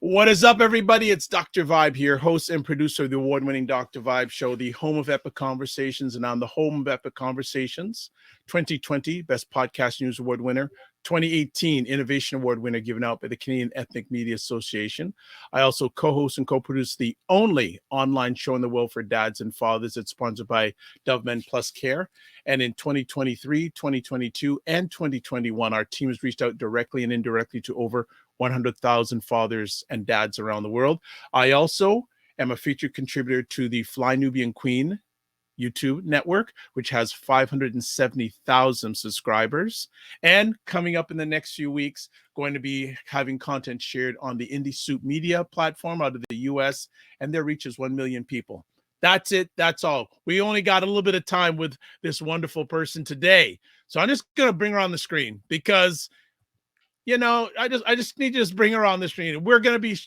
What is up, everybody? It's Dr. Vibe here, host and producer of the award-winning Dr. Vibe show, the home of Epic Conversations, and I'm the home of Epic Conversations. 2020 Best Podcast News Award winner, 2018 Innovation Award winner given out by the Canadian Ethnic Media Association. I also co-host and co-produce the only online show in the world for dads and fathers. It's sponsored by Dove Men Plus Care. And in 2023, 2022, and 2021, our team has reached out directly and indirectly to over 100,000 fathers and dads around the world. I also am a featured contributor to the Fly Nubian Queen YouTube network, which has 570,000 subscribers. And coming up in the next few weeks, going to be having content shared on the Indie Soup Media platform out of the US, and their reach is 1 million people. That's it. That's all. We only got a little bit of time with this wonderful person today. So I'm just going to bring her on the screen because I just need to just bring her on the screen. We're going to be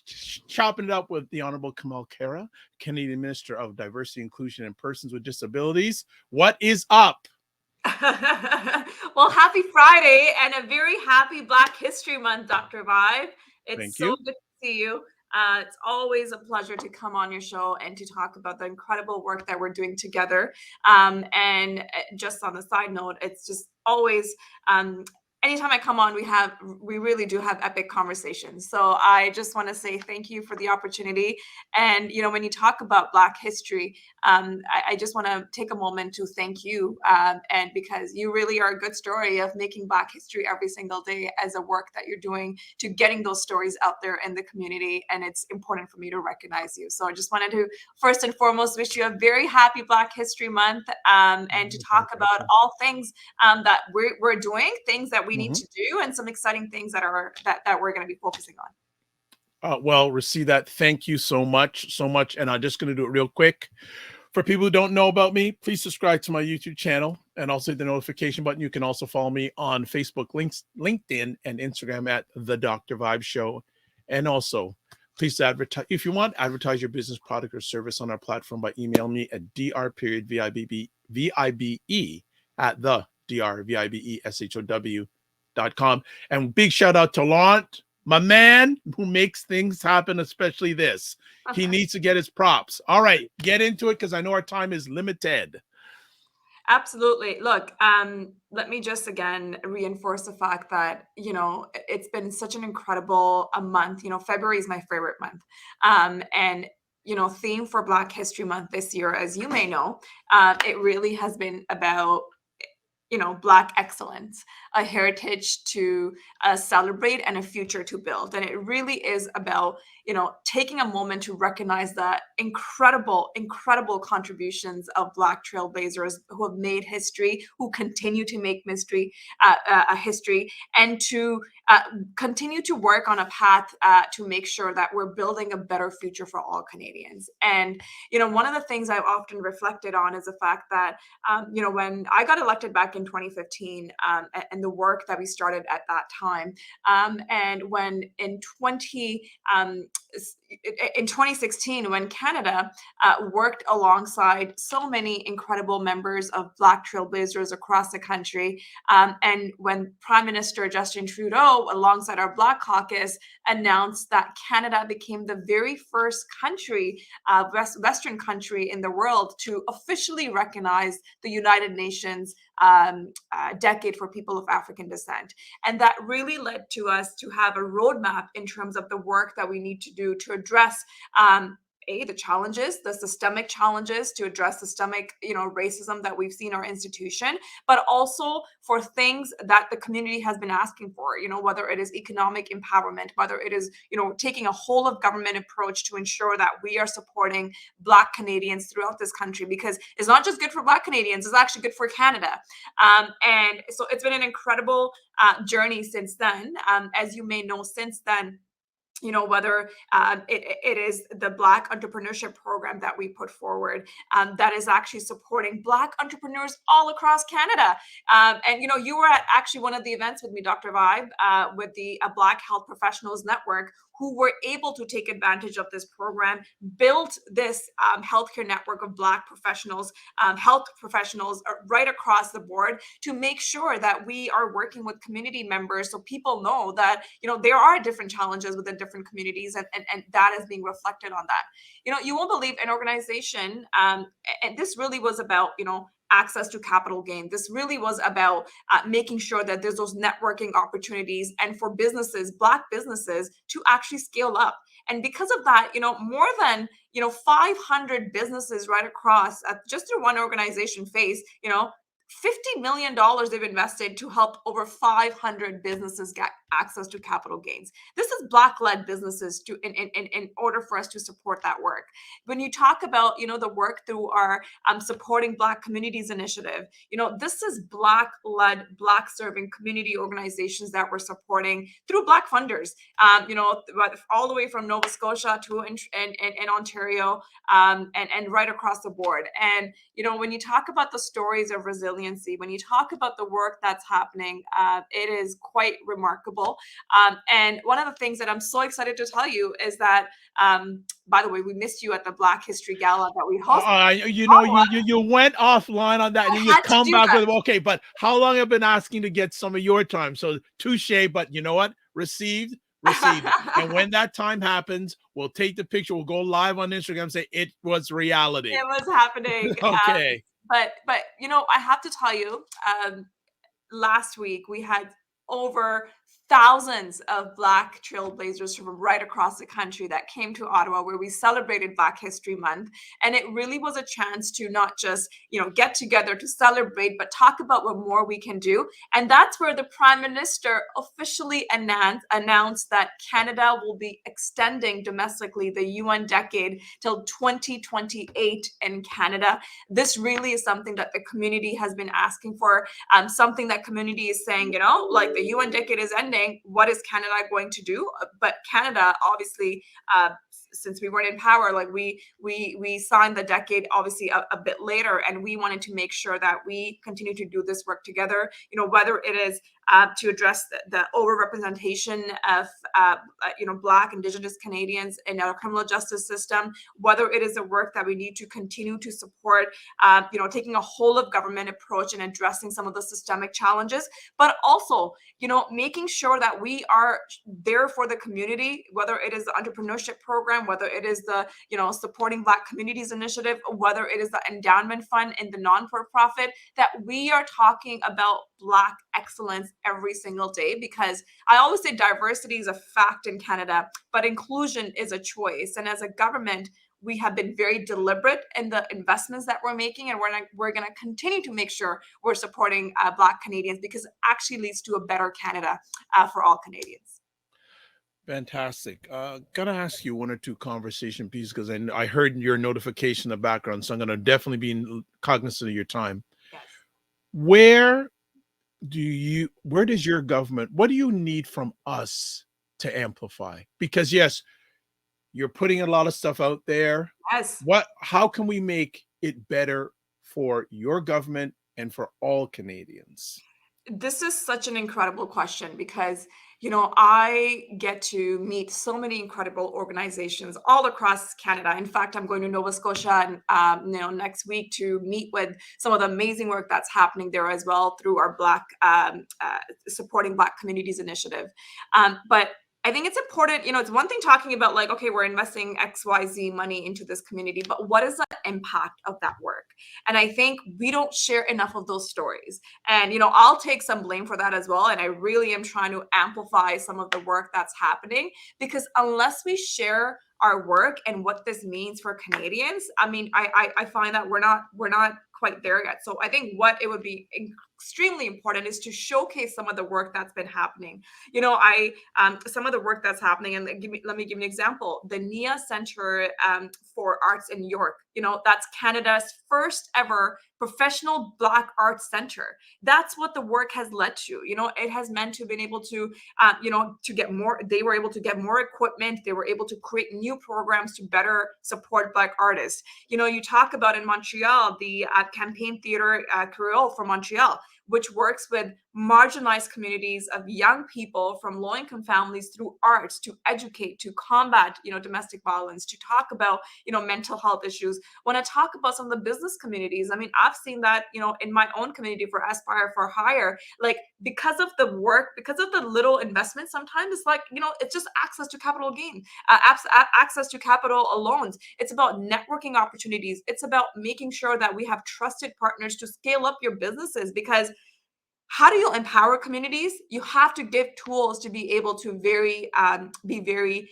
chopping it up with the Honourable Kamal Khera, Canadian Minister of Diversity, Inclusion, and Persons with Disabilities. What is up? Well, happy Friday and a very happy Black History Month, Dr. Vibe. It's so good to see you. It's always a pleasure to come on your show and to talk about the incredible work that we're doing together. And just on the side note, it's just always anytime I come on, we really do have epic conversations. So I just want to say thank you for the opportunity. And, when you talk about Black history, I just want to take a moment to thank you. And because you really are a good story of making Black history every single day as a work that you're doing to getting those stories out there in the community. And it's important for me to recognize you. So I just wanted to first and foremost wish you a very happy Black History Month and to talk about all things that we're doing, things that we need to do, and some exciting things that we're going to be focusing on. Well, receive that. Thank you so much. And I'm just going to do it real quick. For people who don't know about me, please subscribe to my YouTube channel and also hit the notification button. You can also follow me on Facebook, LinkedIn, and Instagram at The Dr. Vibe Show. And also, please advertise. If you want, advertise your business, product, or service on our platform by email me at dr.vibe at the drvibeshow.com. And big shout out to Laurent, my man who makes things happen, especially this. He needs to get his props. All right, get into it because I know our time is limited. Absolutely. Look, let me just again reinforce the fact that, it's been such an incredible month. February is my favorite month. And theme for Black History Month this year, as you may know, it really has been about Black excellence, a heritage to celebrate and a future to build. And it really is about, taking a moment to recognize the incredible contributions of Black trailblazers who have made history, who continue to make history, and to continue to work on a path to make sure that we're building a better future for all Canadians. And, one of the things I've often reflected on is the fact that, when I got elected back in 2015 and the work that we started at that time, and when in 2016, when Canada worked alongside so many incredible members of Black trailblazers across the country, and when Prime Minister Justin Trudeau, alongside our Black caucus, announced that Canada became the very first country, Western country in the world to officially recognize the United Nations decade for people of African descent. And that really led to us to have a roadmap in terms of the work that we need to do to address the challenges, the systemic challenges, to address systemic, racism that we've seen in our institution, but also for things that the community has been asking for, whether it is economic empowerment, whether it is, taking a whole of government approach to ensure that we are supporting Black Canadians throughout this country, because it's not just good for Black Canadians, it's actually good for Canada. And so it's been an incredible journey since then. As you may know, since then, whether it is the Black Entrepreneurship Program that we put forward that is actually supporting Black entrepreneurs all across Canada. And, you were at actually one of the events with me, Dr. Vibe, with the Black Health Professionals Network, who were able to take advantage of this program, built this healthcare network of Black professionals, health professionals right across the board, to make sure that we are working with community members, so people know that, there are different challenges within different communities, and that is being reflected on that. You won't believe an organization, and this really was about, access to capital gain. This really was about making sure that there's those networking opportunities, and for businesses, Black businesses, to actually scale up. And because of that, more than 500 businesses right across, just through one organization face, $50 million they've invested to help over 500 businesses get access to capital gains. This is Black-led businesses in order for us to support that work. When you talk about, the work through our Supporting Black Communities initiative, this is Black-led, Black-serving community organizations that we're supporting through Black funders, all the way from Nova Scotia to in Ontario, and right across the board. And, when you talk about the stories of resiliency, when you talk about the work that's happening, it is quite remarkable. And one of the things that I'm so excited to tell you is that, by the way, we missed you at the Black History Gala that we hosted. You went offline on that, and then you come back with, okay, but how long I've been asking to get some of your time? So touche, but you know what? Received. And when that time happens, we'll take the picture. We'll go live on Instagram and say it was reality. It was happening. Okay. But I have to tell you, last week we had over thousands of Black trailblazers from right across the country that came to Ottawa, where we celebrated Black History Month. And it really was a chance to not just, get together to celebrate, but talk about what more we can do. And that's where the Prime Minister officially announced that Canada will be extending domestically the UN decade till 2028 in Canada. This really is something that the community has been asking for, something that community is saying, like, the UN decade is ending. What is Canada going to do? But Canada, obviously, since we weren't in power, like we signed the decade obviously a bit later, and we wanted to make sure that we continue to do this work together. Whether it is to address the overrepresentation of Black, Indigenous Canadians in our criminal justice system, whether it is the work that we need to continue to support, taking a whole of government approach and addressing some of the systemic challenges, but also, making sure that we are there for the community, whether it is the entrepreneurship program, whether it is the, Supporting Black Communities initiative, whether it is the endowment fund and the non-for-profit, that we are talking about Black excellence every single day. Because I always say diversity is a fact in Canada, but inclusion is a choice. And as a government, we have been very deliberate in the investments that we're making, and we're going to continue to make sure we're supporting Black Canadians, because it actually leads to a better Canada for all Canadians. Fantastic. Gonna ask you one or two conversation pieces, because I heard your notification in the background, so I'm gonna definitely be cognizant of your time. Yes. Where does your government, what do you need from us to amplify? Because yes, you're putting a lot of stuff out there. Yes. How can we make it better for your government and for all Canadians? This is such an incredible question, because I get to meet so many incredible organizations all across Canada. In fact, I'm going to Nova Scotia next week to meet with some of the amazing work that's happening there as well through our Black Supporting Black Communities initiative. But I think it's important, it's one thing talking about, like, okay, we're investing XYZ money into this community, but what is the impact of that work? And I think we don't share enough of those stories. And, I'll take some blame for that as well. And I really am trying to amplify some of the work that's happening, because unless we share our work and what this means for Canadians, I find that we're not quite there yet. So I think what it would be extremely important is to showcase some of the work that's been happening. Some of the work that's happening, and let me give you an example. The NIA Center for Arts in York, that's Canada's first ever professional Black arts center. That's what the work has led to. It has meant to have been able to, to get more. They were able to get more equipment. They were able to create new programs to better support Black artists. You talk about in Montreal, the Campaign Theatre Creole from Montreal, which works with marginalized communities of young people from low-income families through arts, to educate, to combat, domestic violence, to talk about, mental health issues. When I talk about some of the business communities, I mean, I've seen that, in my own community for Aspire for Hire, like, because of the work, because of the little investment, sometimes it's like, it's just access to capital gain, access to capital loans. It's about networking opportunities. It's about making sure that we have trusted partners to scale up your businesses, because how do you empower communities? You have to give tools to be able to be very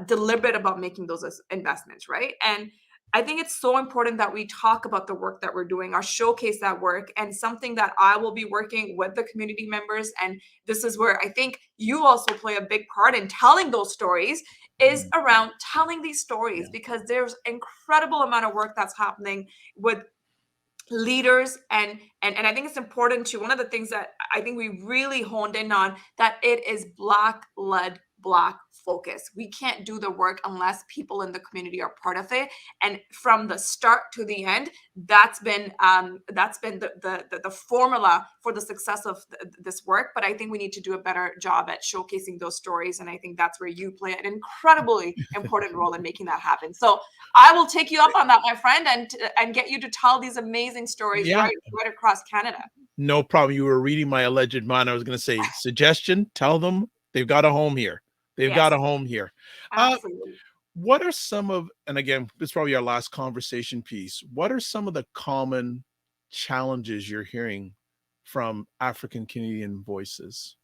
deliberate about making those investments, right? And I think it's so important that we talk about the work that we're doing, or showcase that work, and something that I will be working with the community members. And this is where I think you also play a big part in telling those stories, is around telling these stories, because there's incredible amount of work that's happening with leaders. And I think it's important to, one of the things that I think we really honed in on, that it is Black led, Black focus. We can't do the work unless people in the community are part of it. And from the start to the end, that's been the formula for the success of this work. But I think we need to do a better job at showcasing those stories, and I think that's where you play an incredibly important role in making that happen. So I will take you up on that, my friend, and get you to tell these amazing stories right across Canada. No problem. You were reading my alleged mind. I was going to say, suggestion, tell them they've got a home here. They've got a home here. Absolutely. What are some of, and again, this is probably our last conversation piece, what are some of the common challenges you're hearing from African Canadian voices?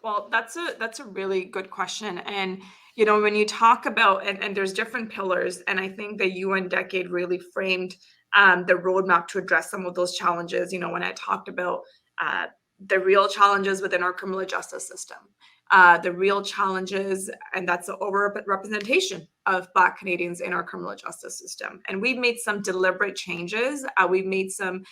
Well, that's a really good question. And when you talk about, and there's different pillars, and I think the UN decade really framed the roadmap to address some of those challenges. When I talked about the real challenges within our criminal justice system, the real challenges, and that's the overrepresentation of Black Canadians in our criminal justice system. And we've made some deliberate changes. We've made some,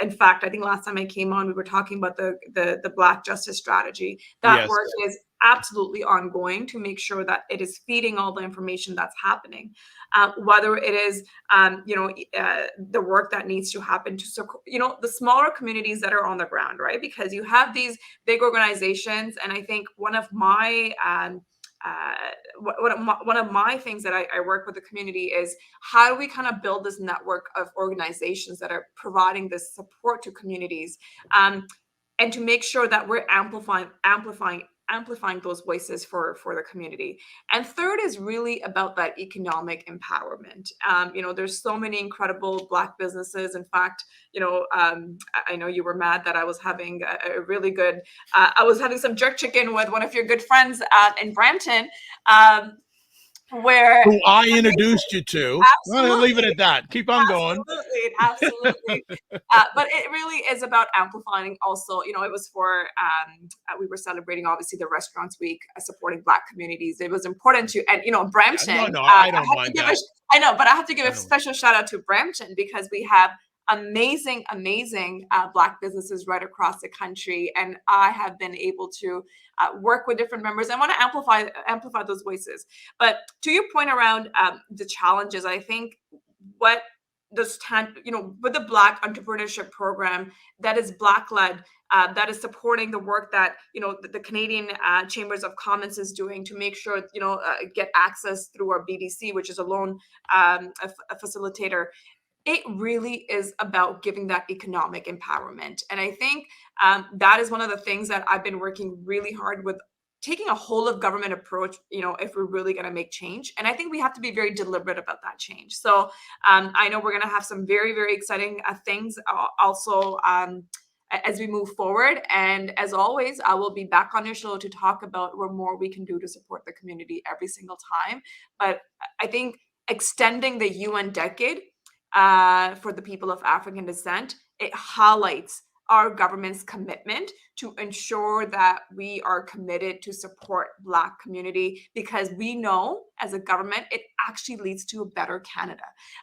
in fact, I think last time I came on, we were talking about the Black Justice Strategy. That work is absolutely ongoing to make sure that it is feeding all the information that's happening. Whether it is, the work that needs to happen to support, the smaller communities that are on the ground, right? Because you have these big organizations, and I think one of my things that I work with the community is, how do we kind of build this network of organizations that are providing this support to communities, and to make sure that we're amplifying those voices for the community. And third is really about that economic empowerment. There's so many incredible Black businesses. In fact, I know you were mad that I was having a really good, I was having some jerk chicken with one of your good friends in Brampton, who I introduced you to. I'll leave it at that. Keep on going. Absolutely. But it really is about amplifying also, it was for, we were celebrating obviously the Restaurants Week, supporting Black communities. It was important to, and Brampton. I don't mind that. I know, but I have to give a special shout out to Brampton, because we have amazing Black businesses right across the country, and I have been able to work with different members. I want to amplify those voices. But to your point around the challenges, I think what with the Black entrepreneurship program that is Black led, that is supporting the work that the Canadian Chambers of Commerce is doing to make sure get access through our BDC, which is a loan a facilitator. It really is about giving that economic empowerment. And I think that is one of the things that I've been working really hard with, taking a whole of government approach, if we're really going to make change. And I think we have to be very deliberate about that change. So I know we're going to have some very, very exciting things also as we move forward. And as always, I will be back on your show to talk about what more we can do to support the community every single time. But I think extending the UN decade for the people of African descent, it highlights our government's commitment to ensure that we are committed to support Black community, because we know as a government, it actually leads to a better Canada.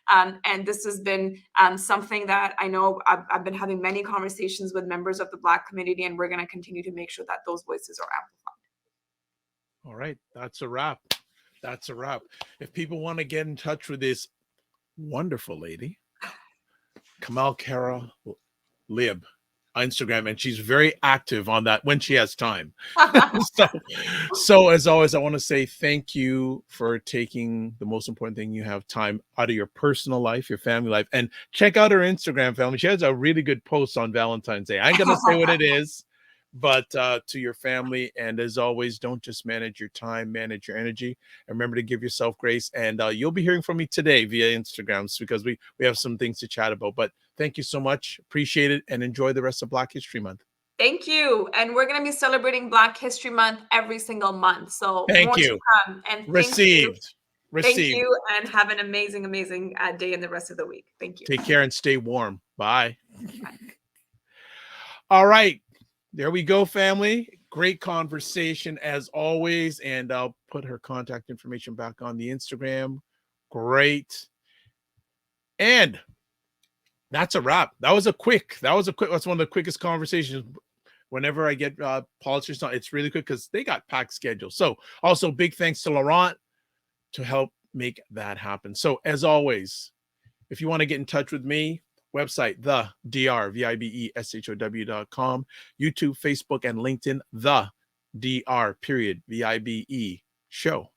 And this has been something that I know I've been having many conversations with members of the Black community, and we're going to continue to make sure that those voices are amplified. All right. That's a wrap. That's a wrap. If people want to get in touch with this wonderful lady, Kamal Khera Lib, Instagram, and she's very active on that when she has time. So as always, I want to say thank you for taking the most important thing. You have time out of your personal life, your family life, and check out her Instagram, family. She has a really good post on Valentine's Day. I ain't gonna say what it is, but to your family. And as always, don't just manage your time, manage your energy, and remember to give yourself grace. And you'll be hearing from me today via Instagrams, because we have some things to chat about. But thank you so much. Appreciate it, and enjoy the rest of Black History Month. Thank you. And we're going to be celebrating Black History Month every single month. So Thank more you. to come. And Received. Thank you. And have an amazing, amazing day in the rest of the week. Thank you. Take care and stay warm. Bye. Bye. All right. There we go, family. Great conversation as always. And I'll put her contact information back on the Instagram. Great. And that's a wrap. That's one of the quickest conversations. Whenever I get politicians on, it's really quick because they got packed schedules. So also big thanks to Laurent to help make that happen. So as always, if you want to get in touch with me, website, the DRVIBESHOW.com, YouTube, Facebook, and LinkedIn, the DR_VIBE show.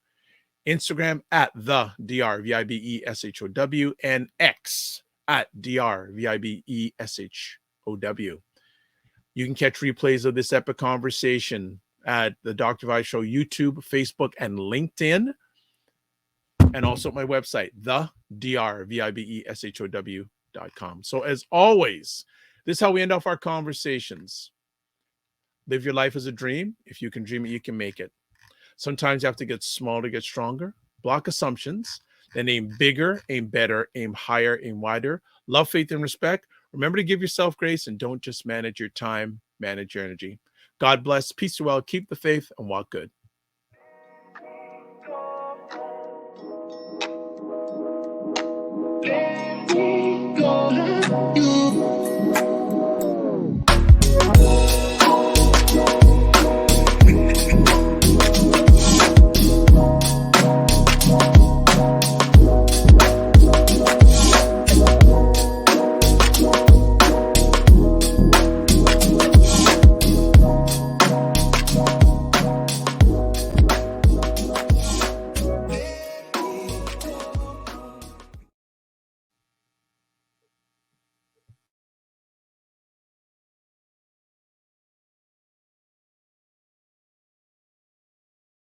Instagram at the DRVIBESHOW, and X at DRVIBESHOW. You can catch replays of this epic conversation at the Dr. Vibe Show YouTube, Facebook, and LinkedIn. And also at my website, the DRVIBESHOW.com. So as always, this is how we end off our conversations. Live your life as a dream. If you can dream it, you can make it. Sometimes you have to get small to get stronger. Block assumptions. Then aim bigger, aim better, aim higher, aim wider. Love, faith, and respect. Remember to give yourself grace, and don't just manage your time, manage your energy. God bless. Peace to well. Keep the faith and walk good. You